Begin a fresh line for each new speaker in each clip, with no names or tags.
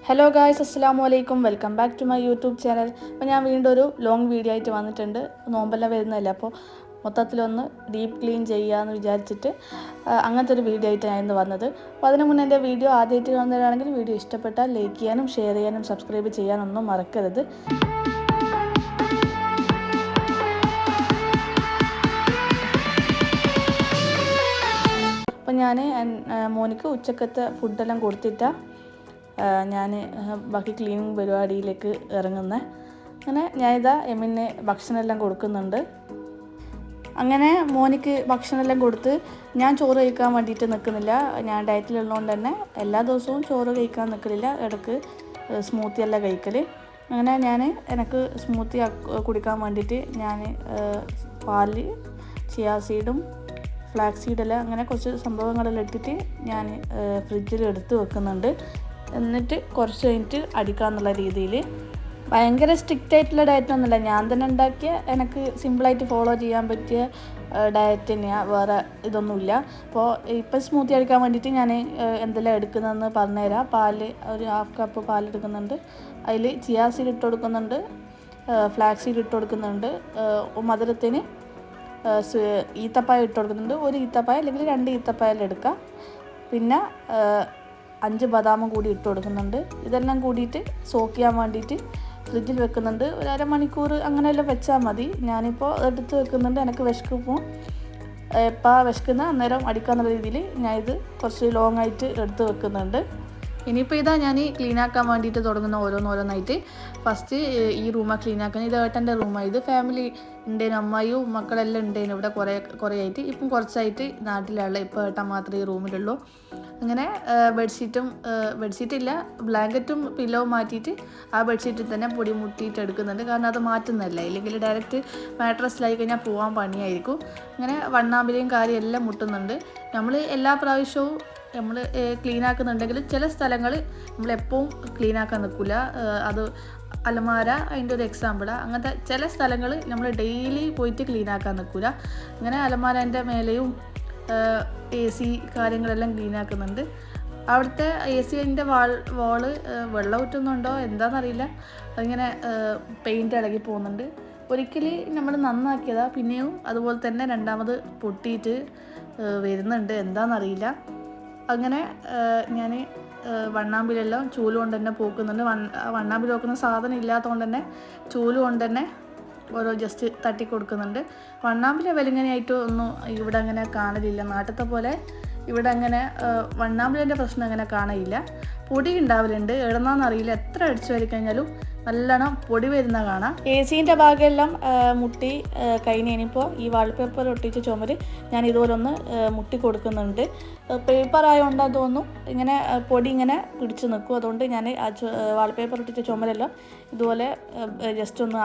Hello guys, അസ്സലാമു അലൈക്കും. Welcome back to my YouTube channel. അപ്പോൾ ഞാൻ വീണ്ടും ഒരു ലോങ് വീഡിയോ ആയിട്ട് വന്നിട്ടുണ്ട്. നോമ്പെല്ലാം വരുന്നതല്ലേ, അപ്പോൾ മൊത്തത്തിലൊന്ന് ഡീപ്പ് ക്ലീൻ ചെയ്യാമെന്ന് വിചാരിച്ചിട്ട് അങ്ങനത്തെ ഒരു വീഡിയോ ആയിട്ട് ഞാൻ ഇന്ന് വന്നത്. അപ്പോൾ അതിന് മുന്നേ എൻ്റെ വീഡിയോ ആദ്യമായിട്ട് കാണുന്നവരാണെങ്കിൽ വീഡിയോ ഇഷ്ടപ്പെട്ടാൽ ലൈക്ക് ചെയ്യാനും ഷെയർ ചെയ്യാനും സബ്സ്ക്രൈബ് ചെയ്യാനൊന്നും മറക്കരുത്. അപ്പോൾ ഞാൻ മോനിക്ക് ഉച്ചക്കത്തെ ഫുഡെല്ലാം കൊടുത്തിട്ടാണ് ഞാൻ ബാക്കി ക്ലീനിങ് പരിപാടിയിലേക്ക് ഇറങ്ങുന്നത്. അങ്ങനെ ഞാനിതാ എമ്മിന് ഭക്ഷണമെല്ലാം കൊടുക്കുന്നുണ്ട്. അങ്ങനെ മോനിക്ക് ഭക്ഷണമെല്ലാം കൊടുത്ത് ഞാൻ ചോറ് കഴിക്കാൻ വേണ്ടിയിട്ട് നിൽക്കുന്നില്ല. ഞാൻ ഡയറ്റിലുള്ളതുകൊണ്ട് തന്നെ എല്ലാ ദിവസവും ചോറ് കഴിക്കാൻ നിൽക്കലില്ല, ഇടയ്ക്ക് സ്മൂത്തി എല്ലാം കഴിക്കൽ. അങ്ങനെ എനിക്ക് സ്മൂത്തി കുടിക്കാൻ വേണ്ടിയിട്ട് ഞാൻ പാല്, ചിയാ സീഡും ഫ്ലാക്സ് സീഡെല്ലാം അങ്ങനെ കുറച്ച് സംഭവങ്ങളെല്ലാം ഇട്ടിട്ട് ഞാൻ ഫ്രിഡ്ജിൽ എടുത്ത് വെക്കുന്നുണ്ട്. എന്നിട്ട് കുറച്ച് കഴിഞ്ഞിട്ട് അടിക്കാമെന്നുള്ള രീതിയിൽ. ഭയങ്കര സ്ട്രിക്റ്റ് ആയിട്ടുള്ള ഡയറ്റൊന്നുമില്ല, ഞാൻ തന്നെ ഉണ്ടാക്കിയ എനിക്ക് സിമ്പിളായിട്ട് ഫോളോ ചെയ്യാൻ പറ്റിയ ഡയറ്റ് തന്നെയാണ്, വേറെ ഇതൊന്നുമില്ല. അപ്പോൾ ഇപ്പം സ്മൂത്തി അടിക്കാൻ വേണ്ടിയിട്ട് ഞാൻ എന്തെല്ലാം എടുക്കുന്നതെന്ന് പറഞ്ഞുതരാം. പാല് ഒരു 1/2 കപ്പ് പാലെടുക്കുന്നുണ്ട്. അതിൽ ചിയാ സീഡ് ഇട്ട് കൊടുക്കുന്നുണ്ട്, ഫ്ലാക്സ് സീഡ് ഇട്ട് കൊടുക്കുന്നുണ്ട്, മധുരത്തിന് ഈത്തപ്പായ ഇട്ട് കൊടുക്കുന്നുണ്ട്. ഒരു ഈത്തപ്പായ അല്ലെങ്കിൽ 2 ഈത്തപ്പായ എടുക്കുക. പിന്നെ 5 ബദാമും കൂടി ഇട്ട് കൊടുക്കുന്നുണ്ട്. ഇതെല്ലാം കൂടിയിട്ട് സോക്ക് ചെയ്യാൻ വേണ്ടിയിട്ട് ഫ്രിഡ്ജിൽ വെക്കുന്നുണ്ട്. ഒരു അരമണിക്കൂർ അങ്ങനെയെല്ലാം വെച്ചാൽ മതി. ഞാനിപ്പോൾ എടുത്ത് വെക്കുന്നുണ്ട്. എനിക്ക് വിശക്കുമ്പോൾ എപ്പോൾ വിശക്കുന്ന അന്നേരം അടിക്കാന്നുള്ള രീതിയിൽ ഞാനിത് കുറച്ച് ലോങ് ആയിട്ട് എടുത്ത് വെക്കുന്നുണ്ട്. ഇനിയിപ്പോൾ ഇതാ ഞാൻ ക്ലീൻ ആക്കാൻ വേണ്ടിയിട്ട് തുടങ്ങുന്ന ഓരോന്നായിട്ട്. ഫസ്റ്റ് ഈ റൂമാണ് ക്ലീൻ ആക്കുന്നത്. ഇത് ഏട്ടൻ്റെ റൂമാണ്. ഇത് ഫാമിലി ഉണ്ടേനു, അമ്മായിയും മക്കളെല്ലാം ഉണ്ടേനു ഇവിടെ കുറേ ആയിട്ട്. ഇപ്പം കുറച്ചായിട്ട് നാട്ടിലുള്ള, ഇപ്പോൾ ഏട്ടൻ മാത്രമേ ഈ റൂമിലുള്ളൂ. അങ്ങനെ ബെഡ്ഷീറ്റില്ല, ബ്ലാങ്കറ്റും പില്ലോവും മാറ്റിയിട്ട് ആ ബെഡ്ഷീറ്റിൽ തന്നെ പൊടി മുട്ടിയിട്ട് എടുക്കുന്നുണ്ട്. കാരണം അത് മാറ്റുന്നതല്ല, ഇല്ലെങ്കിൽ ഡയറക്റ്റ് മാട്രസിലായി കഴിഞ്ഞാൽ പോകാൻ പണിയായിരിക്കും. അങ്ങനെ വണ്ണാമ്പിലെയും കാര്യം എല്ലാം മുട്ടുന്നുണ്ട്. നമ്മൾ എല്ലാ പ്രാവശ്യവും നമ്മൾ ക്ലീൻ ആക്കുന്നുണ്ടെങ്കിൽ ചില സ്ഥലങ്ങൾ നമ്മളെപ്പോഴും ക്ലീൻ ആക്കാൻ നിൽക്കില്ല. അത് അലമാര അതിൻ്റെ ഒരു എക്സാമ്പിളാണ്. അങ്ങനത്തെ ചില സ്ഥലങ്ങൾ നമ്മൾ ഡെയിലി പോയിട്ട് ക്ലീൻ ആക്കാൻ നിൽക്കില്ല. അങ്ങനെ അലമാരൻ്റെ മേലെയും AC കാര്യങ്ങളെല്ലാം ക്ലീൻ ആക്കുന്നുണ്ട്. അവിടുത്തെ ACൻ്റെ വാള് വെള്ളം ഊറ്റുന്നുണ്ടോ എന്താണെന്നറിയില്ല, അതിങ്ങനെ പെയിൻറ്റ് ഇളകി പോകുന്നുണ്ട്. ഒരിക്കൽ നമ്മൾ നന്നാക്കിയതാണ്, പിന്നെയും അതുപോലെ തന്നെ രണ്ടാമത് പൊട്ടിയിട്ട് വരുന്നുണ്ട്, എന്താണെന്നറിയില്ല. അങ്ങനെ ഞാൻ വണ്ണാമ്പിലെല്ലാം ചൂല് കൊണ്ട് തന്നെ പോക്കുന്നുണ്ട്. വണ്ണാമ്പിൽ വെക്കുന്ന സാധനം ഇല്ലാത്തതുകൊണ്ട് തന്നെ ചൂല് കൊണ്ട് തന്നെ ഓരോ ജസ്റ്റ് തട്ടി കൊടുക്കുന്നുണ്ട്. വണ്ണാമ്പിലെ വെലിങ്ങനെയായിട്ട് ഒന്നും ഇവിടെ അങ്ങനെ കാണലില്ല. നാട്ടിലത്തെ പോലെ ഇവിടെ അങ്ങനെ വണ്ണാമ്പിലിൻ്റെ പ്രശ്നം അങ്ങനെ കാണയില്ല. പൊടി ഉണ്ടാവലുണ്ട്, എവിടെന്നാന്നറിയില്ല. എത്ര അടിച്ചു വരിക്കഴിഞ്ഞാലും നല്ലോണം പൊടി വരുന്ന കാണാം. ACൻ്റെ ഭാഗമെല്ലാം മുട്ടി കഴിഞ്ഞപ്പോൾ ഈ വാൾപേപ്പർ ഒട്ടിച്ച ചുമര് ഞാൻ ഇതുപോലെ ഒന്ന് മുട്ടി കൊടുക്കുന്നുണ്ട്. പേപ്പർ ആയതുകൊണ്ട് തോന്നുന്നു ഇങ്ങനെ പൊടി ഇങ്ങനെ പിടിച്ച് നിൽക്കും. അതുകൊണ്ട് ഞാൻ ആ വാൾപേപ്പർ ഒട്ടിച്ച ചുമരെല്ലാം ഇതുപോലെ ജസ്റ്റ് ഒന്ന്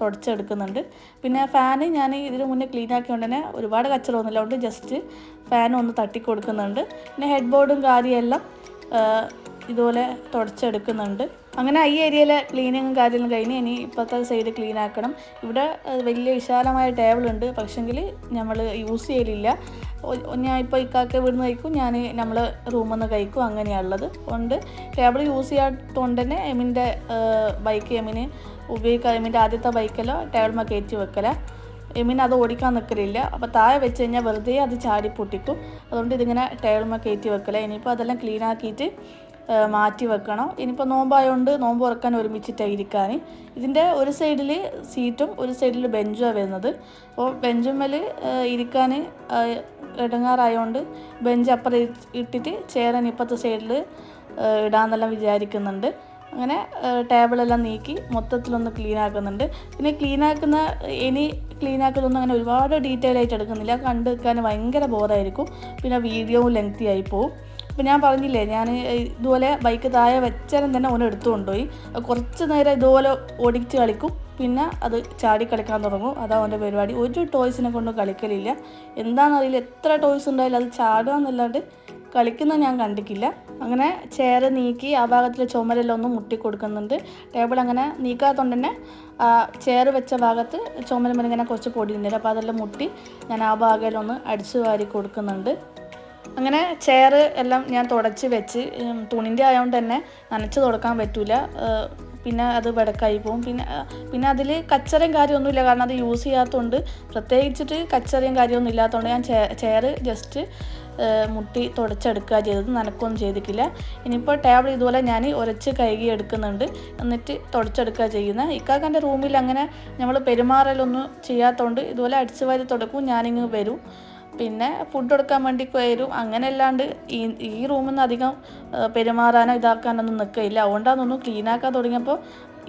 തുടച്ചെടുക്കുന്നുണ്ട്. പിന്നെ ഫാന് ഞാൻ ഇതിന് മുന്നേ ക്ലീൻ ആക്കിയതുകൊണ്ട് തന്നെ ഒരുപാട് കച്ചറൊന്നുമില്ല, അതുകൊണ്ട് ജസ്റ്റ് ഫാൻ ഒന്ന് തട്ടി കൊടുക്കുന്നുണ്ട്. പിന്നെ ഹെഡ് ബോർഡും കാര്യമെല്ലാം ഇതുപോലെ തുടച്ചെടുക്കുന്നുണ്ട്. അങ്ങനെ ഈ ഏരിയയിലെ ക്ലീനിങ്ങും കാര്യങ്ങളും കഴിഞ്ഞ് ഇനി ഇപ്പോഴത്തെ സൈഡ് ക്ലീൻ ആക്കണം. ഇവിടെ വലിയ വിശാലമായ ടേബിളുണ്ട്, പക്ഷെങ്കിൽ നമ്മൾ യൂസ് ചെയ്യലില്ല. ഞാൻ ഇപ്പോൾ ഇക്കാക്ക വീട് നിന്ന് കഴിക്കും, നമ്മൾ റൂമിൽ നിന്ന് കഴിക്കും, അങ്ങനെയുള്ളത്. അതുകൊണ്ട് ടേബിൾ യൂസ് ചെയ്യാത്തതുകൊണ്ട് തന്നെ എമ്മിൻ്റെ ബൈക്ക് എമ്മിന് ഉപയോഗിക്കുക. എമ്മിൻ്റെ ആദ്യത്തെ ബൈക്കെല്ലാം ടേബിൾമ കയറ്റി വെക്കല. എമ്മിന് അത് ഓടിക്കാൻ നിൽക്കലില്ല. അപ്പോൾ താഴെ വെച്ച് കഴിഞ്ഞാൽ വെറുതെ അത് ചാടി പൊട്ടിക്കും. അതുകൊണ്ട് ഇതിങ്ങനെ ടേബിൾമ കയറ്റി വെക്കല. ഇനിയിപ്പോൾ അതെല്ലാം ക്ലീൻ ആക്കിയിട്ട് മാറ്റി വെക്കണം. ഇനിയിപ്പോൾ നോമ്പായതുകൊണ്ട് നോമ്പ് തുറക്കാൻ ഒരുമിച്ചിട്ടാണ് ഇരിക്കാൻ. ഇതിൻ്റെ ഒരു സൈഡിൽ സീറ്റും ഒരു സൈഡിൽ ബെഞ്ചുമാണ് വരുന്നത്. അപ്പോൾ ബെഞ്ചുമ്മൽ ഇരിക്കാൻ ഇടങ്ങാറായതുകൊണ്ട് ബെഞ്ച് അപ്പുറം ഇട്ടിട്ട് ചെയറിന് ഇപ്പോഴത്തെ സൈഡിൽ ഇടാമെന്നെല്ലാം വിചാരിക്കുന്നുണ്ട്. അങ്ങനെ ടേബിളെല്ലാം നീക്കി മൊത്തത്തിലൊന്ന് ക്ലീൻ ആക്കുന്നുണ്ട്. പിന്നെ ക്ലീൻ ആക്കുന്നതൊന്നും അങ്ങനെ ഒരുപാട് ഡീറ്റെയിൽ ആയിട്ട് എടുക്കുന്നില്ല, കണ്ടു വെക്കാൻ ഭയങ്കര ബോറായിരിക്കും. പിന്നെ വീഡിയോവും ലെങ്തി ആയി പോവും. അപ്പോൾ ഞാൻ പറഞ്ഞില്ലേ, ഞാൻ ഇതുപോലെ ബൈക്ക് താഴെ വെച്ചാലും തന്നെ ഓനെ എടുത്തു കൊണ്ടുപോയി കുറച്ച് നേരം ഇതുപോലെ ഓടിച്ച് കളിക്കും, പിന്നെ അത് ചാടി കളിക്കാൻ തുടങ്ങും. അതാണ് അവൻ്റെ പരിപാടി. ഒരു ടോയ്സിനെ കൊണ്ട് കളിക്കലില്ല, എന്താണെന്നറിയില്ല. എത്ര ടോയ്സ് ഉണ്ടായാലും അത് ചാടുക എന്നല്ലാണ്ട് കളിക്കുന്നത് ഞാൻ കണ്ടിട്ടില്ല. അങ്ങനെ ചെയർ നീക്കി ആ ഭാഗത്തിലെ ചുമരെല്ലാം ഒന്ന് മുട്ടി കൊടുക്കുന്നുണ്ട്. ടേബിൾ അങ്ങനെ നീക്കാത്തതുകൊണ്ട് തന്നെ ചെയർ വെച്ച ഭാഗത്ത് ചുമരുമ്മലിങ്ങനെ കുറച്ച് പൊടി ഉണ്ട്, അപ്പോൾ അതെല്ലാം മുട്ടി ഞാൻ ആ ഭാഗമെല്ലാം ഒന്ന് അടിച്ചു വാരി കൊടുക്കുന്നുണ്ട്. അങ്ങനെ ചെയർ എല്ലാം ഞാൻ തുടച്ച് വെച്ച്, തുണിൻ്റെ ആയതുകൊണ്ട് തന്നെ നനച്ച് തുടക്കാൻ പറ്റില്ല, പിന്നെ അത് വെടക്കായി പോകും. പിന്നെ അതിൽ കച്ചറയും കാര്യമൊന്നുമില്ല, കാരണം അത് യൂസ് ചെയ്യാത്തതുകൊണ്ട്, പ്രത്യേകിച്ചിട്ട് കച്ചറയും കാര്യമൊന്നും ഇല്ലാത്തതുകൊണ്ട് ഞാൻ ചെയർ ജസ്റ്റ് മുട്ടി തുടച്ചെടുക്കുക ചെയ്തത്, നനക്കൊന്നും ചെയ്തിട്ടില്ല. ഇനിയിപ്പോൾ ടേബിൾ ഇതുപോലെ ഞാൻ ഉരച്ച് കഴുകി എടുക്കുന്നുണ്ട്, എന്നിട്ട് തുടച്ചെടുക്കുക ചെയ്യുന്നത്. ഇക്കാക്കൻ്റെ റൂമിൽ അങ്ങനെ നമ്മൾ പെരുമാറലൊന്നും ചെയ്യാത്തതുകൊണ്ട് ഇതുപോലെ അടിച്ചു വാരി തുടക്കും, ഞാനിങ്ങ് വരും, പിന്നെ ഫുഡ് കൊടുക്കാൻ വേണ്ടി വരും. അങ്ങനെ അല്ലാണ്ട് ഈ റൂമിൽ നിന്ന് അധികം പെരുമാറാനോ ഇതാക്കാനൊന്നും നിൽക്കില്ല. അതുകൊണ്ടാണെന്നൊന്നും ക്ലീനാക്കാൻ തുടങ്ങിയപ്പോൾ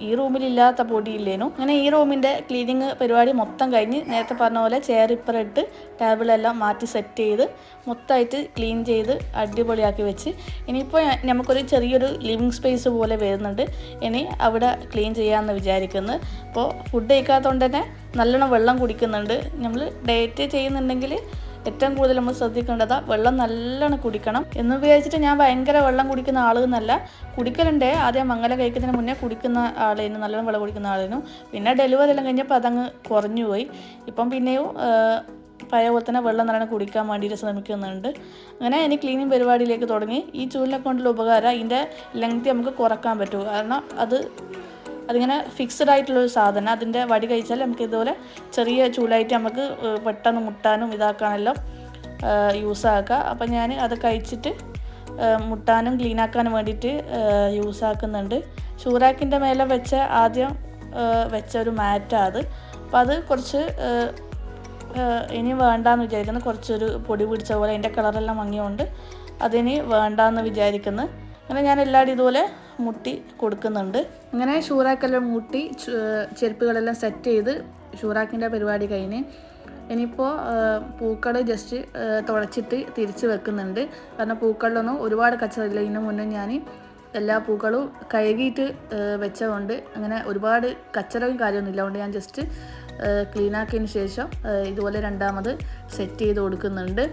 ഈ റൂമിലില്ലാത്ത പൊടിയില്ലേനു. അങ്ങനെ ഈ റൂമിൻ്റെ ക്ലീനിങ് പരിപാടി മൊത്തം കഴിഞ്ഞ്, നേരത്തെ പറഞ്ഞ പോലെ ചെയർ ഇപ്പറിട്ട് ടേബിളെല്ലാം മാറ്റി സെറ്റ് ചെയ്ത് മൊത്തമായിട്ട് ക്ലീൻ ചെയ്ത് അടിപൊളിയാക്കി വെച്ച്, ഇനിയിപ്പോൾ നമുക്കൊരു ചെറിയൊരു ലിവിങ് സ്പേസ് പോലെ വരുന്നുണ്ട്. ഇനി അവിടെ ക്ലീൻ ചെയ്യാമെന്ന് വിചാരിക്കുന്നു. അപ്പോൾ ഫുഡ് കഴിക്കാത്തതുകൊണ്ട് തന്നെ നല്ലോണം വെള്ളം കുടിക്കുന്നുണ്ട്. നമ്മൾ ഡയറ്റ് ചെയ്യുന്നുണ്ടെങ്കിൽ ഏറ്റവും കൂടുതൽ നമ്മൾ ശ്രദ്ധിക്കേണ്ടത് വെള്ളം നല്ലോണം കുടിക്കണം എന്ന് വിചാരിച്ചിട്ട് ഞാൻ ഭയങ്കര വെള്ളം കുടിക്കുന്ന ആളെന്നല്ല, കുടിക്കലുണ്ട്. ആദ്യം മംഗലം കഴിക്കുന്നതിന് മുന്നേ കുടിക്കുന്ന ആളേനു, നല്ലോണം വെള്ളം കുടിക്കുന്ന ആളേനു. പിന്നെ ഡെലിവറി എല്ലാം കഴിഞ്ഞപ്പോൾ അതങ്ങ് കുറഞ്ഞു പോയി. ഇപ്പം പിന്നെയും പഴയ പോലെ തന്നെ വെള്ളം നല്ലോണം കുടിക്കാൻ വേണ്ടിയിട്ട് ശ്രമിക്കുന്നുണ്ട്. അങ്ങനെ എനിക്ക് ക്ലീനിങ് പരിപാടിയിലേക്ക് തുടങ്ങി. ഈ ചൂലിനെ കൊണ്ടുള്ള ഉപകാരം ഇതിൻ്റെ ലെങ്ത് നമുക്ക് കുറക്കാൻ പറ്റും, കാരണം അതിങ്ങനെ ഫിക്സഡ് ആയിട്ടുള്ളൊരു സാധനം. അതിൻ്റെ വടി കഴിച്ചാൽ നമുക്ക് ഇതുപോലെ ചെറിയ ചൂലായിട്ട് നമുക്ക് പെട്ടെന്ന് മുട്ടാനും ഇതാക്കാനെല്ലാം യൂസാക്കാം. അപ്പം ഞാൻ അത് കഴിച്ചിട്ട് മുട്ടാനും ക്ലീനാക്കാനും വേണ്ടിയിട്ട് യൂസാക്കുന്നുണ്ട്. ഷൂറാക്കിൻ്റെ മേലെ ആദ്യം വെച്ച ഒരു മാറ്റാണ് അത്. അപ്പോൾ അത് കുറച്ച് ഇനി വേണ്ടാന്ന് വിചാരിക്കുന്നു, കുറച്ചൊരു പൊടി പിടിച്ച പോലെ അതിൻ്റെ കളറെല്ലാം മങ്ങിയോണ്ട് അതിനി വേണ്ടാന്ന് വിചാരിക്കുന്നു. അങ്ങനെ ഞാൻ എല്ലാവരും ഇതുപോലെ മുട്ടി കൊടുക്കുന്നുണ്ട്. അങ്ങനെ ഷൂറാക്കെല്ലാം മുട്ടി ചെരുപ്പുകളെല്ലാം സെറ്റ് ചെയ്ത് ഷൂറാക്കിൻ്റെ പരിപാടി കഴിഞ്ഞ് ഇനിയിപ്പോൾ പൂക്കൾ ജസ്റ്റ് തുടച്ചിട്ട് തിരിച്ച് വെക്കുന്നുണ്ട്. കാരണം പൂക്കളിലൊന്നും ഒരുപാട് കച്ചറില്ല. ഇതിന് മുന്നേ ഞാൻ എല്ലാ പൂക്കളും കഴുകിയിട്ട് വെച്ചതുകൊണ്ട് അങ്ങനെ ഒരുപാട് കച്ചറയും കാര്യമൊന്നുമില്ല. അതുകൊണ്ട് ഞാൻ ജസ്റ്റ് ക്ലീനാക്കിയതിന് ശേഷം ഇതുപോലെ രണ്ടാമത് സെറ്റ് ചെയ്ത് കൊടുക്കുന്നുണ്ട്.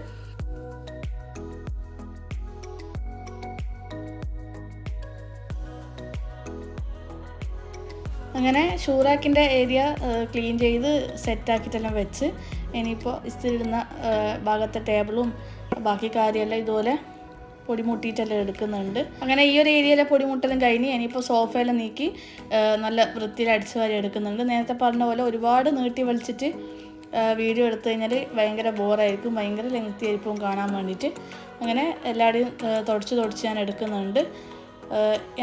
അങ്ങനെ ഷൂറാക്കിൻ്റെ ഏരിയ ക്ലീൻ ചെയ്ത് സെറ്റാക്കിയിട്ടെല്ലാം വെച്ച് ഇനിയിപ്പോൾ ഇസ്തിരി ഇടുന്ന ഭാഗത്തെ ടേബിളും ബാക്കി കാര്യമെല്ലാം ഇതുപോലെ പൊടിമുട്ടിയിട്ടെല്ലാം എടുക്കുന്നുണ്ട്. അങ്ങനെ ഈ ഒരു ഏരിയയിലെ പൊടിമുട്ടെല്ലാം കഴിഞ്ഞ് ഇനിയിപ്പോൾ സോഫയെല്ലാം നീക്കി നല്ല വൃത്തിയിൽ അടിച്ചു വാരി എടുക്കുന്നുണ്ട്. നേരത്തെ പറഞ്ഞ പോലെ ഒരുപാട് നീട്ടി വലിച്ചിട്ട് വീഡിയോ എടുത്തു കഴിഞ്ഞാൽ ഭയങ്കര ബോറായിരിക്കും, ഭയങ്കര ലെങ്തി ആയിരിക്കും കാണാൻ വേണ്ടിയിട്ട്. അങ്ങനെ എല്ലാവരുടെയും തുടച്ച് ഞാൻ എടുക്കുന്നുണ്ട്.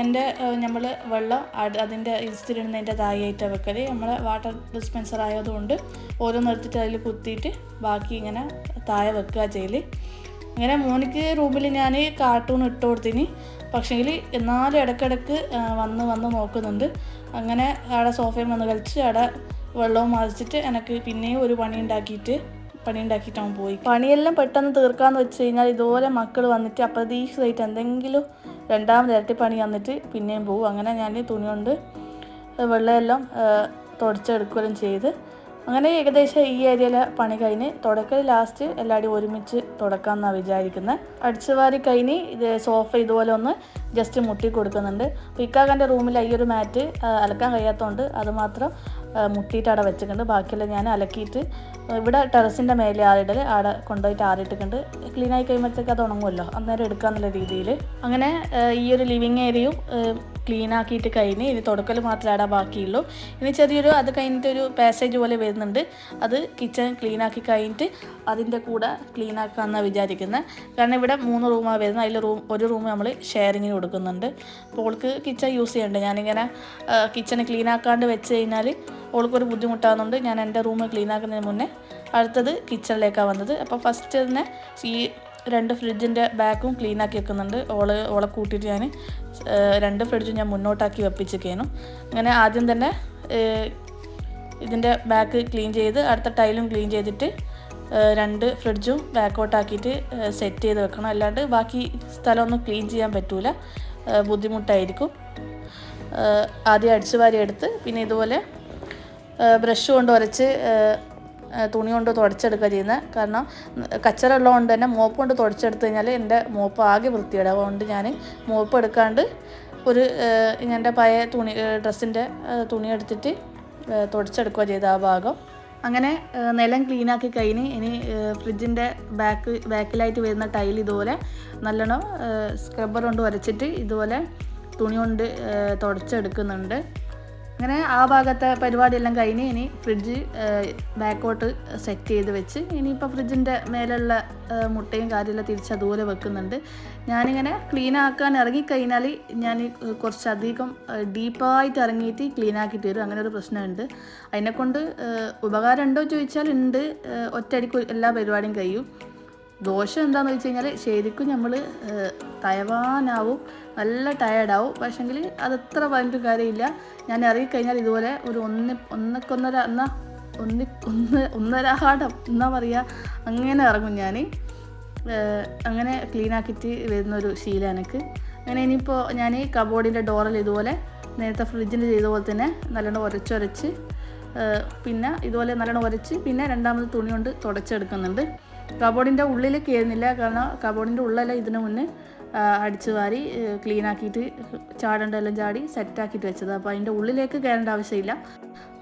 എൻ്റെ നമ്മൾ വെള്ളം അതിൻ്റെ ഇസ്തിരിടുന്നതിൻ്റെ താഴെയായിട്ട് വെക്കൽ, നമ്മളെ വാട്ടർ ഡിസ്പെൻസർ ആയതുകൊണ്ട് ഓരോന്ന് എടുത്തിട്ട് അതിൽ കുത്തിയിട്ട് ബാക്കി ഇങ്ങനെ താഴെ വെക്കുക ചെയ്യൽ. അങ്ങനെ മോനിക്ക് റൂമിൽ ഞാൻ കാർട്ടൂൺ ഇട്ട് കൊടുത്തിന്, പക്ഷേങ്കിൽ എന്നാലും ഇടയ്ക്കിടയ്ക്ക് വന്ന് നോക്കുന്നുണ്ട്. അങ്ങനെ അവിടെ സോഫയും വന്ന് കളിച്ച് അവിടെ വെള്ളവും മറിച്ചിട്ട് എനിക്ക് പിന്നെയും ഒരു പണി ഉണ്ടാക്കിയിട്ടാണ് പോയി. പണിയെല്ലാം പെട്ടെന്ന് തീർക്കാമെന്ന് വെച്ച് കഴിഞ്ഞാൽ ഇതുപോലെ മക്കൾ വന്നിട്ട് അപ്രതീക്ഷിതമായിട്ട് എന്തെങ്കിലും രണ്ടാമത് ഇരട്ടി പണി വന്നിട്ട് പിന്നെയും പോകും. അങ്ങനെ ഞാൻ തുണി കൊണ്ട് വെള്ളമെല്ലാം തുടച്ചെടുക്കുകയും ചെയ്ത് അങ്ങനെ ഏകദേശം ഈ ഏരിയയിലെ പണി കഴിഞ്ഞ് തുടക്കൽ ലാസ്റ്റ് എല്ലാവരും ഒരുമിച്ച് തുടക്കാമെന്നാണ് വിചാരിക്കുന്നത്. അടിച്ചുവാരി കഴിഞ്ഞ് ഇത് സോഫ ഇതുപോലെ ഒന്ന് ജസ്റ്റ് മുട്ടി കൊടുക്കുന്നുണ്ട്. അപ്പോൾ ഇക്കാക്കൻ്റെ റൂമിൽ ഈ ഒരു മാറ്റ് അലക്കാൻ കഴിയാത്തതുകൊണ്ട് അത് മാത്രം മുട്ടിയിട്ട് അവിടെ വെച്ചിട്ടുണ്ട്. ബാക്കിയെല്ലാം ഞാൻ അലക്കിയിട്ട് ഇവിടെ ടെറസിൻ്റെ മേലെ ആറിടൽ അവിടെ കൊണ്ടുപോയിട്ട് ആറിയിട്ടുണ്ട്. ക്ലീനായി കഴിയുമ്പോഴത്തേക്ക് അത് ഉണങ്ങുമല്ലോ, അന്നേരം എടുക്കാമെന്നുള്ള രീതിയിൽ. അങ്ങനെ ഈ ഒരു ലിവിങ് ഏരിയയും ക്ലീനാക്കിയിട്ട് കഴിഞ്ഞ് ഇനി തുടക്കൽ മാത്രമേ അവിടെ ബാക്കിയുള്ളൂ. ഇനി ചെറിയൊരു അത് കഴിഞ്ഞിട്ട് ഒരു പാസേജ് പോലെ വരുന്നുണ്ട്, അത് കിച്ചൺ ക്ലീനാക്കി കഴിഞ്ഞിട്ട് അതിൻ്റെ കൂടെ ക്ലീനാക്കാമെന്നാണ് വിചാരിക്കുന്നത്. കാരണം ഇവിടെ 3 റൂമാണ് വരുന്നത്, അതിൽ ഒരു റൂം നമ്മൾ ഷെയറിങ്ങിന് കൊടുക്കുന്നുണ്ട്. അപ്പോൾ ഓൾക്ക് കിച്ചൺ യൂസ് ചെയ്യണ്ടേ, ഞാനിങ്ങനെ കിച്ചൺ ക്ലീനാക്കാണ്ട് വെച്ച് കഴിഞ്ഞാൽ ഓൾക്കൊരു ബുദ്ധിമുട്ടാകുന്നുണ്ട്. ഞാൻ എൻ്റെ റൂം ക്ലീനാക്കുന്നതിന് മുന്നേ അടുത്തത് കിച്ചണിലേക്കാണ് വന്നത്. അപ്പോൾ ഫസ്റ്റ് തന്നെ ഈ 2 ഫ്രിഡ്ജിൻ്റെ ബാക്കും ക്ലീനാക്കി വെക്കുന്നുണ്ട്. ഓളെ കൂട്ടിയിട്ട് ഞാൻ 2 ഫ്രിഡ്ജും ഞാൻ മുന്നോട്ടാക്കി വെപ്പിച്ചിരിക്കുന്നു. അങ്ങനെ ആദ്യം തന്നെ ഇതിൻ്റെ ബാക്ക് ക്ലീൻ ചെയ്ത് അടുത്ത ടൈലും ക്ലീൻ ചെയ്തിട്ട് 2 ഫ്രിഡ്ജും ബാക്കോട്ടാക്കിയിട്ട് സെറ്റ് ചെയ്ത് വെക്കണം. അല്ലാണ്ട് ബാക്കി സ്ഥലമൊന്നും ക്ലീൻ ചെയ്യാൻ പറ്റില്ല, ബുദ്ധിമുട്ടായിരിക്കും. ആദ്യം അടിച്ചു വാരി എടുത്ത് പിന്നെ ഇതുപോലെ ബ്രഷ് കൊണ്ട് ഉരച്ച് തുണി കൊണ്ട് തുടച്ചെടുക്കുക ചെയ്യുന്നത്. കാരണം കച്ചറ ഉള്ളതുകൊണ്ട് തന്നെ മോപ്പ് കൊണ്ട് തുടച്ചെടുത്ത് കഴിഞ്ഞാൽ എൻ്റെ മോപ്പ് ആകെ വൃത്തിയിടും. അതുകൊണ്ട് ഞാൻ മോപ്പ് എടുക്കാണ്ട് എൻ്റെ പഴയ ഡ്രസ്സിൻ്റെ തുണി എടുത്തിട്ട് തുടച്ചെടുക്കുക ചെയ്ത ആ ഭാഗം. അങ്ങനെ നിലം ക്ലീനാക്കി കഴിഞ്ഞ് ഇനി ഫ്രിഡ്ജിൻ്റെ ബാക്കിലായിട്ട് വരുന്ന ടൈൽ ഇതുപോലെ നല്ലോണം സ്ക്രബ്ബർ കൊണ്ട് ഉരച്ചിട്ട് ഇതുപോലെ തുണി കൊണ്ട് തുടച്ചെടുക്കുന്നുണ്ട്. അങ്ങനെ ആ ഭാഗത്തെ പരിപാടിയെല്ലാം കഴിഞ്ഞ് ഇനി ഫ്രിഡ്ജ് ബാക്കോട്ട് സെറ്റ് ചെയ്ത് വെച്ച് ഇനിയിപ്പോൾ ഫ്രിഡ്ജിൻ്റെ മേലുള്ള മുട്ടയും കാര്യമെല്ലാം തിരിച്ച് അതുപോലെ വെക്കുന്നുണ്ട്. ഞാനിങ്ങനെ ക്ലീൻ ആക്കാൻ ഇറങ്ങിക്കഴിഞ്ഞാൽ ഞാൻ കുറച്ചധികം ഡീപ്പായിട്ട് ഇറങ്ങിയിട്ട് ക്ലീൻ ആക്കിയിട്ട് വരും. അങ്ങനെ ഒരു പ്രശ്നമുണ്ട്. അതിനെക്കൊണ്ട് ഉപകാരം ഉണ്ടോ ചോദിച്ചാൽ ഉണ്ട്. ഒറ്റയടിക്ക് എല്ലാ പരിപാടിയും കഴിയും. ദോഷം എന്താണെന്ന് വെച്ച് കഴിഞ്ഞാൽ ശരിക്കും നമ്മൾ തയവാനാവും, നല്ല ടയേർഡാവും. പക്ഷേങ്കിൽ അതത്ര പറഞ്ഞിട്ട് കാര്യമില്ല. ഞാൻ ഇറങ്ങിക്കഴിഞ്ഞാൽ ഇതുപോലെ ഒരു ഒന്നരാടം എന്നാ പറയുക, അങ്ങനെ ഇറങ്ങും ഞാൻ. അങ്ങനെ ക്ലീനാക്കിയിട്ട് വരുന്നൊരു ശീലം എനിക്ക്. അങ്ങനെ ഇനിയിപ്പോൾ ഞാൻ കബോർഡിൻ്റെ ഡോറിൽ ഇതുപോലെ നേരത്തെ ഫ്രിഡ്ജിൻ്റെ ചെയ്ത പോലെ തന്നെ നല്ലോണം ഉരച്ച് പിന്നെ ഇതുപോലെ നല്ലോണം ഉരച്ച് പിന്നെ രണ്ടാമത് തുണി കൊണ്ട് തുടച്ചെടുക്കുന്നുണ്ട്. കബോർഡിൻ്റെ ഉള്ളിൽ കയറുന്നില്ല, കാരണം കബോർഡിൻ്റെ ഉള്ളെല്ലാം ഇതിനു മുന്നേ അടിച്ച് വാരി ക്ലീനാക്കിയിട്ട് ചാടേണ്ടതെല്ലാം ചാടി സെറ്റാക്കിയിട്ട് വെച്ചത്. അപ്പോൾ അതിൻ്റെ ഉള്ളിലേക്ക് കയറേണ്ട ആവശ്യമില്ല,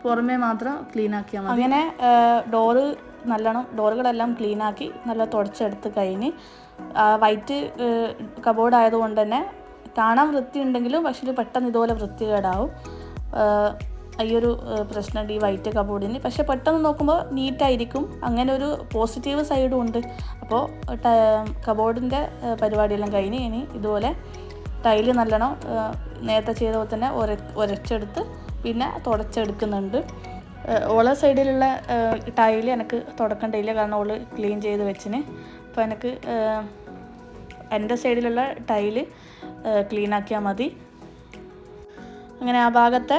പുറമേ മാത്രം ക്ലീനാക്കിയാൽ മതി. അങ്ങനെ ഡോറുകളെല്ലാം ക്ലീനാക്കി നല്ല തുടച്ചെടുത്ത് കഴിഞ്ഞ് വൈറ്റ് കബോർഡ് ആയതുകൊണ്ട് തന്നെ കാണാൻ വൃത്തി ഉണ്ടെങ്കിലും പക്ഷേ പെട്ടെന്ന് ഇതുപോലെ വൃത്തികേടാവും. ഈ ഒരു പ്രശ്നമുണ്ട് ഈ വൈറ്റ് കബോർഡിന്. പക്ഷേ പെട്ടെന്ന് നോക്കുമ്പോൾ നീറ്റായിരിക്കും. അങ്ങനെ ഒരു പോസിറ്റീവ് സൈഡും ഉണ്ട്. അപ്പോൾ കബോർഡിൻ്റെ പരിപാടിയെല്ലാം കഴിഞ്ഞ് ഇനി ഇതുപോലെ ടൈല് നല്ലോണം നേരത്തെ ചെയ്ത പോലെ തന്നെ ഉരച്ചെടുത്ത് പിന്നെ തുടച്ചെടുക്കുന്നുണ്ട്. ഓളെ സൈഡിലുള്ള ടൈല് എനിക്ക് തുടക്കേണ്ടിയില്ല, കാരണം ഓള് ക്ലീൻ ചെയ്ത് വെച്ചിന്. അപ്പോൾ എനിക്ക് എൻ്റെ സൈഡിലുള്ള ടൈല് ക്ലീനാക്കിയാൽ മതി. അങ്ങനെ ആ ഭാഗത്തെ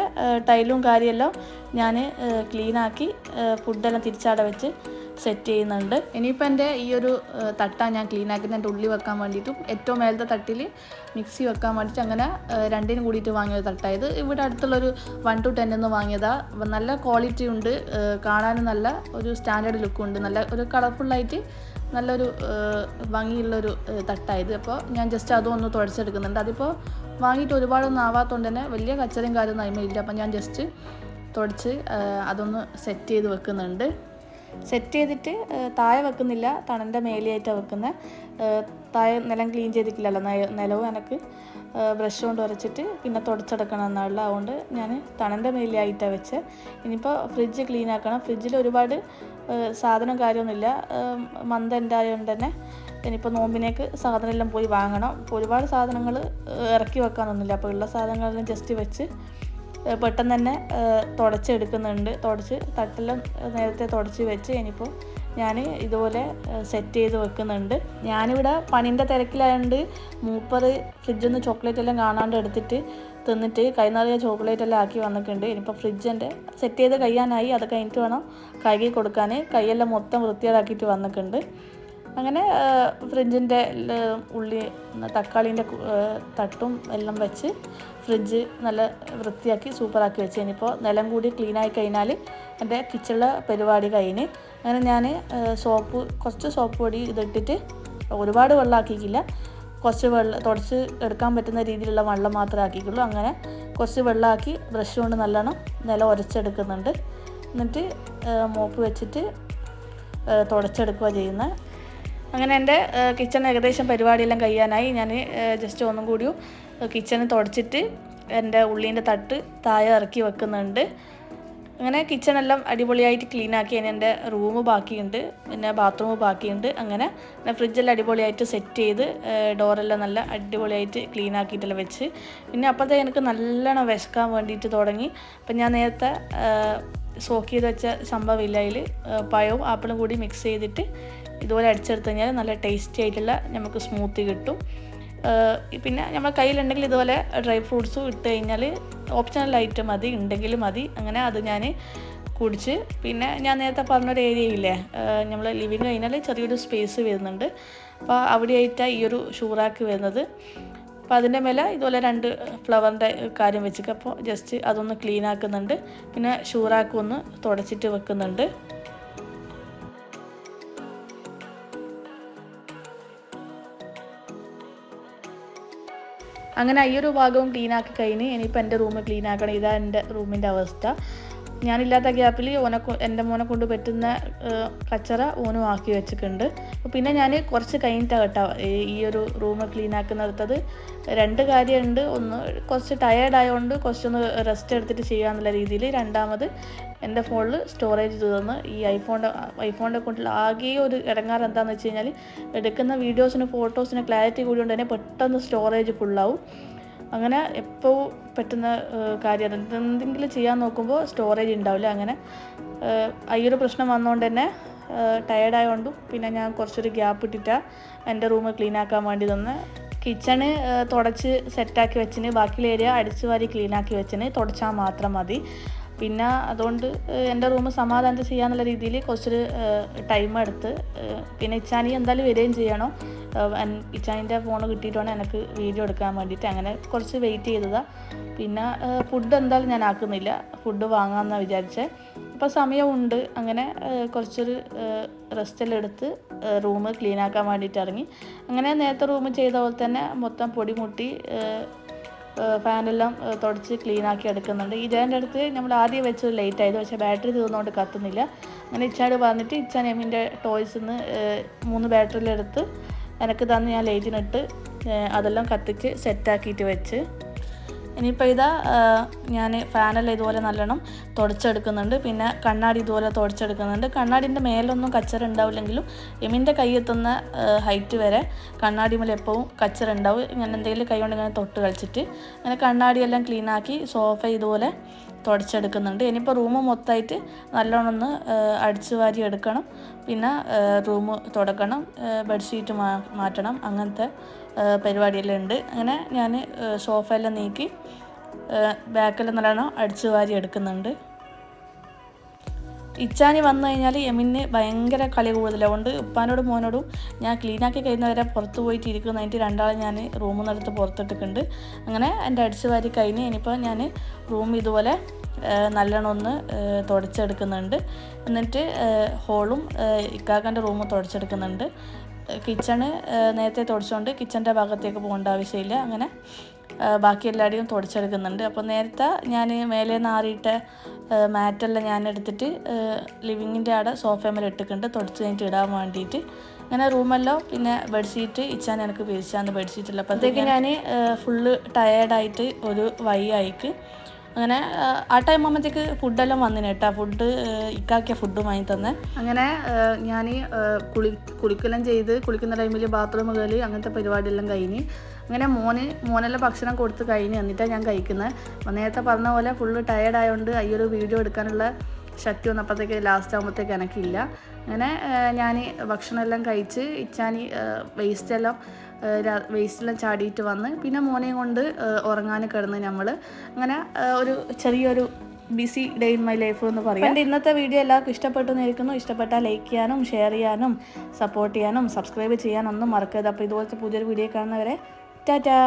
ടൈലും കാര്യമെല്ലാം ഞാൻ ക്ലീനാക്കി ഫുഡെല്ലാം തിരിച്ചവിടെ വെച്ച് സെറ്റ് ചെയ്യുന്നുണ്ട്. ഇനിയിപ്പോൾ എൻ്റെ ഈ ഒരു തട്ടാണ് ഞാൻ ക്ലീനാക്കുന്നത്. എൻ്റെ ഉള്ളി വെക്കാൻ വേണ്ടിയിട്ടും ഏറ്റവും മേലത്തെ തട്ടിൽ മിക്സി വെക്കാൻ വേണ്ടിയിട്ട് അങ്ങനെ രണ്ടിനും കൂടിയിട്ട് വാങ്ങിയൊരു തട്ടായത്. ഇവിടെ അടുത്തുള്ളൊരു 1 to 10 വാങ്ങിയതാണ്. നല്ല ക്വാളിറ്റി ഉണ്ട്, കാണാനും നല്ല ഒരു സ്റ്റാൻഡേർഡ് ലുക്കുണ്ട്, നല്ല ഒരു കളർഫുള്ളായിട്ട് നല്ലൊരു ഭംഗിയുള്ളൊരു തട്ടായത്. അപ്പോൾ ഞാൻ ജസ്റ്റ് അതും ഒന്ന് തുടച്ചെടുക്കുന്നുണ്ട്. അതിപ്പോൾ വാങ്ങിയിട്ട് ഒരുപാടൊന്നും ആവാത്തതുകൊണ്ട് തന്നെ വലിയ കച്ചറയും കാര്യമൊന്നും അതിന്മേലില്ല. അപ്പം ഞാൻ ജസ്റ്റ് തുടച്ച് അതൊന്ന് സെറ്റ് ചെയ്ത് വെക്കുന്നുണ്ട്. സെറ്റ് ചെയ്തിട്ട് താഴെ വെക്കുന്നില്ല, തണൻ്റെ മേലെയായിട്ടാണ് വെക്കുന്നത്. താഴെ നിലം ക്ലീൻ ചെയ്തിട്ടില്ലല്ലോ, നിലവും എനിക്ക് ബ്രഷ് കൊണ്ട് ഉരച്ചിട്ട് പിന്നെ തുടച്ചെടുക്കണം എന്നുള്ള. അതുകൊണ്ട് ഞാൻ തണൻ്റെ മേലെയായിട്ടാണ് വെച്ച്. ഇനിയിപ്പോൾ ഫ്രിഡ്ജ് ക്ലീൻ ആക്കണം. ഫ്രിഡ്ജിൽ ഒരുപാട് സാധനം കാര്യമൊന്നുമില്ല, മന്ത് ഉണ്ടായതുകൊണ്ട് തന്നെ ഇനിയിപ്പോൾ നോമ്പിനേക്ക് സാധനമെല്ലാം പോയി വാങ്ങണം. ഇപ്പോൾ ഒരുപാട് സാധനങ്ങൾ ഇറക്കി വെക്കാനൊന്നുമില്ല. അപ്പോൾ ഉള്ള സാധനങ്ങളെല്ലാം ജസ്റ്റ് വെച്ച് പെട്ടെന്ന് തന്നെ തുടച്ചെടുക്കുന്നുണ്ട്. തട്ടെല്ലാം നേരത്തെ തുടച്ച് വെച്ച് ഇനിയിപ്പോൾ ഞാൻ ഇതുപോലെ സെറ്റ് ചെയ്ത് വെക്കുന്നുണ്ട്. ഞാനിവിടെ പണീൻ്റെ തിരക്കിലായതുകൊണ്ട് മൂപ്പർ ഫ്രിഡ്ജിൽ നിന്ന് ചോക്ലേറ്റ് എല്ലാം കാണാണ്ട് എടുത്തിട്ട് തിന്നിട്ട് കൈ നിറയെ ചോക്ലേറ്റ് എല്ലാം ആക്കി വന്നിട്ടുണ്ട്. ഇനിയിപ്പോൾ ഫ്രിഡ്ജിൻ്റെ സെറ്റ് ചെയ്ത് കഴിയാനായി, അത് കഴിഞ്ഞിട്ട് വേണം കഴുകി കൊടുക്കാൻ. കൈയെല്ലാം മൊത്തം വൃത്തികേടാക്കിയിട്ട് വന്നിട്ടുണ്ട്. അങ്ങനെ ഫ്രിഡ്ജിൻ്റെ ഉള്ളി തക്കാളീൻ്റെ തട്ടും എല്ലാം വെച്ച് ഫ്രിഡ്ജ് നല്ല വൃത്തിയാക്കി സൂപ്പറാക്കി വെച്ച്. ഇനിയിപ്പോൾ നിലം കൂടി ക്ലീനായി കഴിഞ്ഞാൽ എൻ്റെ കിച്ചണിലെ പരിപാടി കഴിഞ്ഞ്. അങ്ങനെ ഞാൻ കുറച്ച് സോപ്പ് പൊടി ഇതിട്ടിട്ട് ഒരുപാട് വെള്ളം ആക്കിയിട്ടില്ല, കുറച്ച് തുടച്ച് എടുക്കാൻ പറ്റുന്ന രീതിയിലുള്ള വെള്ളം മാത്രമേ ആക്കിയിട്ടുള്ളൂ. അങ്ങനെ കുറച്ച് വെള്ളമാക്കി ബ്രഷ് കൊണ്ട് നല്ലോണം നിലം ഉരച്ചെടുക്കുന്നുണ്ട്. എന്നിട്ട് മോപ്പ് വെച്ചിട്ട് തുടച്ചെടുക്കുക ചെയ്യുന്നത്. അങ്ങനെ എൻ്റെ കിച്ചൺ ഏകദേശം പരിപാടിയെല്ലാം കഴിയാനായി. ഞാൻ ജസ്റ്റ് ഒന്നും കൂടി കിച്ചണ് തുടച്ചിട്ട് എൻ്റെ ഉള്ളീൻ്റെ തട്ട് താഴെ ഇറക്കി വെക്കുന്നുണ്ട്. അങ്ങനെ കിച്ചണെല്ലാം അടിപൊളിയായിട്ട് ക്ലീനാക്കി. ഇനി എൻ്റെ റൂം ബാക്കിയുണ്ട്, പിന്നെ ബാത്റൂം ബാക്കിയുണ്ട്. അങ്ങനെ ഫ്രിഡ്ജെല്ലാം അടിപൊളിയായിട്ട് സെറ്റ് ചെയ്ത് ഡോറെല്ലാം നല്ല അടിപൊളിയായിട്ട് ക്ലീനാക്കിയിട്ടെല്ലാം വെച്ച്. പിന്നെ അപ്പോഴത്തെ എനിക്ക് നല്ലോണം വിശക്കാൻ വേണ്ടിയിട്ട് തുടങ്ങി. അപ്പം ഞാൻ നേരത്തെ സോക്ക് ചെയ്ത് വെച്ച സംഭവമില്ല, അതിൽ പഴവും ആപ്പിളും കൂടി മിക്സ് ചെയ്തിട്ട് ഇതുപോലെ അടിച്ചെടുത്ത് കഴിഞ്ഞാൽ നല്ല ടേസ്റ്റി ആയിട്ടുള്ള നമുക്ക് സ്മൂത്തി കിട്ടും. പിന്നെ നമ്മുടെ കയ്യിലുണ്ടെങ്കിൽ ഇതുപോലെ ഡ്രൈ ഫ്രൂട്ട്സും ഇട്ട് കഴിഞ്ഞാൽ ഓപ്ഷണൽ ഐറ്റം മതി, ഉണ്ടെങ്കിൽ മതി. അങ്ങനെ അത് ഞാൻ കുടിച്ച്. പിന്നെ ഞാൻ നേരത്തെ പറഞ്ഞൊരു ഏരിയയില്ലേ, നമ്മൾ ലിവിങ് കഴിഞ്ഞാൽ ചെറിയൊരു സ്പേസ് വരുന്നുണ്ട്. അപ്പോൾ അവിടെയായിട്ടാണ് ഈ ഒരു ഷൂറാക്ക് വരുന്നത്. അപ്പോൾ അതിൻ്റെ മേലെ ഇതുപോലെ 2 ഫ്ലവറിൻ്റെ കാര്യം വെച്ചിട്ട് അപ്പോൾ ജസ്റ്റ് അതൊന്ന് ക്ലീൻ ആക്കുന്നുണ്ട്. പിന്നെ ഷൂറാക്ക് ഒന്ന് തുടച്ചിട്ട് വെക്കുന്നുണ്ട്. അങ്ങനെ ഈ ഒരു ഭാഗവും ക്ലീനാക്കി കഴിഞ്ഞ് ഇനിയിപ്പോൾ എൻ്റെ റൂം ക്ലീൻ ആക്കണം. ഇതാണ് എൻ്റെ റൂമിൻ്റെ അവസ്ഥ. ഞാനില്ലാത്ത ഗ്യാപ്പിൽ എൻ്റെ മോനെ കൊണ്ട് പറ്റുന്ന കച്ചറ ഓനും ആക്കി വെച്ചിട്ടുണ്ട്. പിന്നെ ഞാൻ കുറച്ച് കഴിഞ്ഞിട്ടാണ് കേട്ടോ ഈ ഒരു റൂം ക്ലീൻ ആക്കുന്നിടത്തത്. 2 കാര്യമുണ്ട്. ഒന്ന് കുറച്ച് ടയേർഡായതുകൊണ്ട് കുറച്ചൊന്ന് റെസ്റ്റ് എടുത്തിട്ട് ചെയ്യാന്നുള്ള രീതിയിൽ. രണ്ടാമത് എൻ്റെ ഫോണിൽ സ്റ്റോറേജ് തീർന്ന് ഈ ഐഫോണിൻ്റെ കൊണ്ടുള്ള ആകെ ഒരു ഇടങ്ങാറ് എന്താണെന്ന് വെച്ച് കഴിഞ്ഞാൽ എടുക്കുന്ന വീഡിയോസിന് ഫോട്ടോസിന് ക്ലാരിറ്റി കൂടി കൊണ്ട് തന്നെ പെട്ടെന്ന് സ്റ്റോറേജ് ഫുള്ളാവും. അങ്ങനെ എപ്പോൾ പറ്റുന്ന കാര്യമാണ്. എന്തെങ്കിലും ചെയ്യാൻ നോക്കുമ്പോൾ സ്റ്റോറേജ് ഉണ്ടാവില്ല. അങ്ങനെ ഈ ഒരു പ്രശ്നം വന്നുകൊണ്ട് തന്നെ ടയേർഡായതുകൊണ്ടും പിന്നെ ഞാൻ കുറച്ചൊരു ഗ്യാപ്പ് ഇട്ടിട്ടാണ് എൻ്റെ റൂം ക്ലീൻ ആക്കാൻ വേണ്ടി തന്നെ. കിച്ചണ് തുടച്ച് സെറ്റാക്കി വെച്ചിന്, ബാക്കിയുള്ള ഏരിയ അടിച്ചു വാരി ക്ലീനാക്കി വെച്ചിന്. തുടച്ചാൽ മാത്രം മതി. പിന്നെ അതുകൊണ്ട് എൻ്റെ റൂം സമാധാനത്തിൽ ചെയ്യാന്നുള്ള രീതിയിൽ കുറച്ചൊരു ടൈം എടുത്ത്. പിന്നെ ഇച്ചാനി എന്തായാലും വരികയും ചെയ്യണം. ഇച്ചാനിൻ്റെ ഫോൺ കിട്ടിയിട്ട് വേണം എനിക്ക് വീഡിയോ എടുക്കാൻ വേണ്ടിയിട്ട്. അങ്ങനെ കുറച്ച് വെയിറ്റ് ചെയ്തതാണ്. പിന്നെ ഫുഡ് എന്തായാലും ഞാൻ ആക്കുന്നില്ല, ഫുഡ് വാങ്ങാമെന്നാണ് വിചാരിച്ചത്. അപ്പോൾ സമയമുണ്ട്. അങ്ങനെ കുറച്ചൊരു റെസ്റ്റെല്ലാം എടുത്ത് റൂം ക്ലീൻ ആക്കാൻ വേണ്ടിയിട്ട് ഇറങ്ങി. അങ്ങനെ നേരത്തെ റൂം ചെയ്ത പോലെ തന്നെ മൊത്തം പൊടി മുട്ടി ഫാനെല്ലാം തുടച്ച് ക്ലീനാക്കി എടുക്കുന്നുണ്ട്. ഇതേൻ്റെ അടുത്ത് നമ്മൾ ആദ്യം വെച്ചത് ലേറ്റ് ആയത്, പക്ഷേ ബാറ്ററി തീർന്നുകൊണ്ട് കത്തുന്നില്ല. അങ്ങനെ ഇച്ചാട് പറഞ്ഞിട്ട് ഇച്ചാൻ എമ്മിൻ്റെ ടോയ്സിൽ നിന്ന് 3 ബാറ്ററിയിലെടുത്ത് എനിക്ക് തന്ന് ഞാൻ ലൈറ്റിനിട്ട് അതെല്ലാം കത്തിച്ച് സെറ്റാക്കിയിട്ട് വെച്ച്. ഇനിയിപ്പോൾ ഇതാ ഞാൻ ഫാനെല്ലാം ഇതുപോലെ നല്ലോണം തുടച്ചെടുക്കുന്നുണ്ട്. പിന്നെ കണ്ണാടി ഇതുപോലെ തുടച്ചെടുക്കുന്നുണ്ട്. കണ്ണാടിൻ്റെ മേലൊന്നും കച്ചറ ഉണ്ടാവില്ലെങ്കിലും എമ്മിൻ്റെ കൈ എത്തുന്ന ഹൈറ്റ് വരെ കണ്ണാടി മേലെ എപ്പോഴും കച്ചറ ഉണ്ടാവും. ഇങ്ങനെ എന്തെങ്കിലും കൈ കൊണ്ട് ഇങ്ങനെ തൊട്ട് കളിച്ചിട്ട് അങ്ങനെ കണ്ണാടിയെല്ലാം ക്ലീനാക്കി സോഫ ഇതുപോലെ തുടച്ചെടുക്കുന്നുണ്ട്. ഇനിയിപ്പോൾ റൂം മൊത്തമായിട്ട് നല്ലോണം ഒന്ന് അടിച്ചു വാരി എടുക്കണം. പിന്നെ റൂം തുടക്കണം, ബെഡ്ഷീറ്റ് മാറ്റണം, അങ്ങനത്തെ പരിപാടിയെല്ലാം ഉണ്ട്. അങ്ങനെ ഞാൻ സോഫയെല്ലാം നീക്കി ബാക്കെല്ലാം നല്ലോണം അടിച്ചു വാരി എടുക്കുന്നുണ്ട്. ഇച്ചാനി വന്നു കഴിഞ്ഞാൽ എമിന് ഭയങ്കര കളി കൂടുതലാണ്. അതുകൊണ്ട് ഉപ്പാനോടും മോനോടും ഞാൻ ക്ലീനാക്കി കഴിയുന്നവരെ പുറത്ത് പോയിട്ട് ഇരിക്കുന്നതിൻ്റെ രണ്ടാളെ ഞാൻ റൂമിൽ നിന്നെടുത്ത് പുറത്തിട്ടിട്ടുണ്ട്. അങ്ങനെ എൻ്റെ അടിച്ചു വാരി കഴിഞ്ഞ് ഇനിയിപ്പോൾ ഞാൻ റൂം ഇതുപോലെ നല്ലോണം ഒന്ന് തുടച്ചെടുക്കുന്നുണ്ട്. എന്നിട്ട് ഹോളും ഇക്കാക്കൻ്റെ റൂമും തുടച്ചെടുക്കുന്നുണ്ട്. കിച്ചണ് നേരത്തെ തുടച്ചുകൊണ്ട് കിച്ചൻ്റെ ഭാഗത്തേക്ക് പോകേണ്ട ആവശ്യമില്ല. അങ്ങനെ ബാക്കി എല്ലാവരുടെയും തുടച്ചെടുക്കുന്നുണ്ട്. അപ്പോൾ നേരത്തെ ഞാൻ മേലെ നാറിയിട്ട മാറ്റെല്ലാം ഞാൻ എടുത്തിട്ട് ലിവിങ്ങിൻ്റെ അവിടെ സോഫയമേൽ ഇട്ടിട്ടുണ്ട് തുടച്ച് കഴിഞ്ഞിട്ട് ഇടാൻ വേണ്ടിയിട്ട്. അങ്ങനെ റൂമെല്ലാം പിന്നെ ബെഡ്ഷീറ്റ് ഇച്ചാൻ എനിക്ക് പിരിച്ചാന്ന് ബെഡ്ഷീറ്റില്ല. അപ്പോഴത്തേക്ക് ഞാൻ ഫുള്ള് ടയേർഡായിട്ട് ഒരു വയ്യായിക്ക്. അങ്ങനെ ആ ടൈം ആകുമ്പോഴത്തേക്ക് ഫുഡെല്ലാം വന്നിന് കേട്ടോ. ഫുഡ് ഇക്കാക്കിയ ഫുഡ് വാങ്ങി തന്നെ. അങ്ങനെ ഞാൻ കുളിക്കെല്ലാം ചെയ്ത് കുളിക്കുന്ന ടൈമിൽ ബാത്റൂം കയറി അങ്ങനത്തെ പരിപാടിയെല്ലാം കഴിഞ്ഞ്. അങ്ങനെ മോനെല്ലാം ഭക്ഷണം കൊടുത്ത് കഴിഞ്ഞ് എന്നിട്ടാണ് ഞാൻ കഴിക്കുന്നത്. അപ്പോൾ നേരത്തെ പറഞ്ഞ പോലെ ഫുള്ള് ടയേർഡായതുകൊണ്ട് ഈ ഒരു വീഡിയോ എടുക്കാനുള്ള ശക്തി വന്നപ്പോഴത്തേക്ക് ലാസ്റ്റ് ആകുമ്പോഴത്തേക്ക് എനിക്കില്ല. അങ്ങനെ ഞാൻ ഭക്ഷണമെല്ലാം കഴിച്ച് ഇച്ചാനി വേസ്റ്റെല്ലാം ചാടിയിട്ട് വന്ന് പിന്നെ മോനെയും കൊണ്ട് ഉറങ്ങാൻ കിടന്ന് നമ്മൾ. അങ്ങനെ ഒരു ചെറിയൊരു BC day in my life എന്ന് പറയാം. എൻ്റെ ഇന്നത്തെ വീഡിയോ എല്ലാവർക്കും ഇഷ്ടപ്പെട്ടു എന്നിരിക്കുന്നു. ഇഷ്ടപ്പെട്ടാൽ ലൈക്ക് ചെയ്യാനും ഷെയർ ചെയ്യാനും സപ്പോർട്ട് ചെയ്യാനും സബ്സ്ക്രൈബ് ചെയ്യാനൊന്നും മറക്കരുത്. അപ്പോൾ ഇതുപോലത്തെ പുതിയൊരു വീഡിയോ കാണുന്നവരെ ടാറ്റാ.